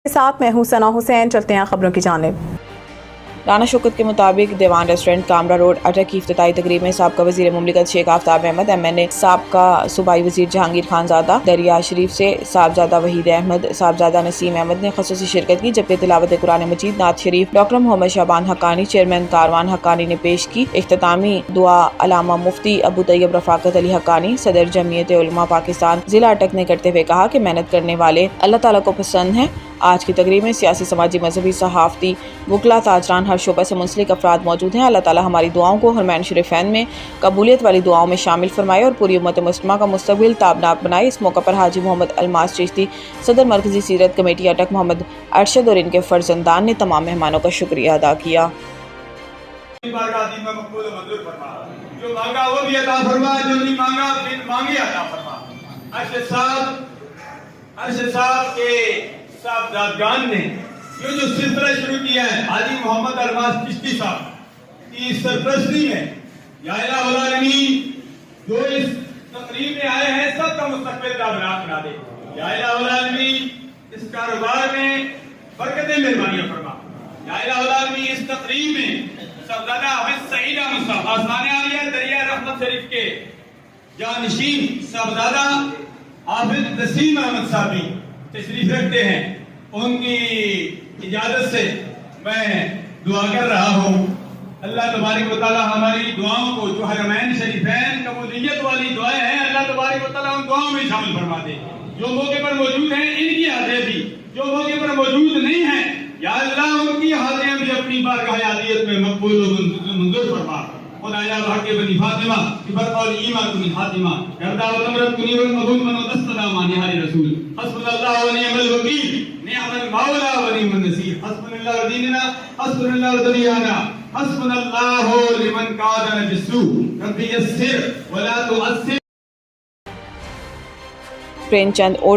ساتھ میں ہوں ثنا حسین. چلتے ہیں خبروں کی جانب. رانا شوکت کے مطابق دیوان ریسٹورنٹ کامرا روڈ اٹک کی افتتاحی تقریب میں سابقہ وزیر مملکت شیخ آفتاب احمد MNA، سابقہ صوبائی وزیر جہانگیر خان زادہ دریا شریف سے صاحبزادہ وحید احمد، صاحبزادہ نسیم احمد نے خصوصی شرکت کی، جبکہ تلاوت قرآن مجید نعت شریف ڈاکٹر محمد شعبان حقانی، چیئرمین کاروان حقانی نے پیش کی. اختتامی دعا علامہ مفتی ابو طیب رفاقت علی حقانی، صدر جمعیت علماء پاکستان ضلع اٹک نے کرتے ہوئے کہا کہ محنت کرنے والے اللہ تعالیٰ کو پسند ہیں. آج کی تقریب میں سیاسی، سماجی، مذہبی، صحافتی، وکلاء، تاجران، ہر شعبہ سے منسلک افراد موجود ہیں. اللہ تعالیٰ ہماری دعاؤں کو حرمین شریفین میں قبولیت والی دعاؤں میں شامل فرمائے اور پوری امت مسلمہ کا مستقبل تابناک بنائے. اس موقع پر حاجی محمد الماس چشتی، صدر مرکزی سیرت کمیٹی اٹک، محمد ارشد اور ان کے فرزندان نے تمام مہمانوں کا شکریہ ادا کیا. جو مانگا وہ بھی عطا فرما، جو نہیں مانگا بن مانگے عطا فرما. ارشد صاحب کے صاحبزادگان نے یہ جو سلسلہ شروع کیا ہے حاجی محمد الماس چشتی صاحب کی سرپرستی میں، یا الہ العالمین جو اس تقریب میں آئے ہیں سب کا مستقبل تابناک بنا دے. یا الہ العالمین اس کاروبار میں برکتیں مہربانیاں فرما. یا الہ العالمین اس تقریب میں صاحبزادہ حافظ سعید احمد صاحب آسمان عالیہ دریا رحمت شریف کے جانشین صاحبزادہ حافظ نسیم احمد صاحب بھی تشریف رکھتے ہیں. ان کی اجازت سے میں دعا کر رہا ہوں. اللہ تبارک و تعالی ہماری دعاؤں کو جو حرمین شریفین قبولیت والی دعائیں ہیں، اللہ تبارک و تعالی ان دعاؤں میں شامل فرما دے. جو موقع پر موجود ہیں ان کی حاضری بھی، جو موقع پر موجود نہیں ہیں یا اللہ ان کی حاضریاں بھی اپنی بارگاہ عالیت میں مقبول و منظور فرما. خدایا بھاگ کے بنی فاطمہ عبر قول ایمان کنی خاتمہ گردہ و تمرت کنی والمغون من و دستدا مانی حال رسول. حسبنا اللہ و نعم الوکیل، نعم المولا و نعم النصیر. حسبنا اللہ و دیننا، حسبنا اللہ و دنیانا، حسبنا اللہ لمن قادنا بالسوء. ربی یسر ولا تعسر. پریم چند اور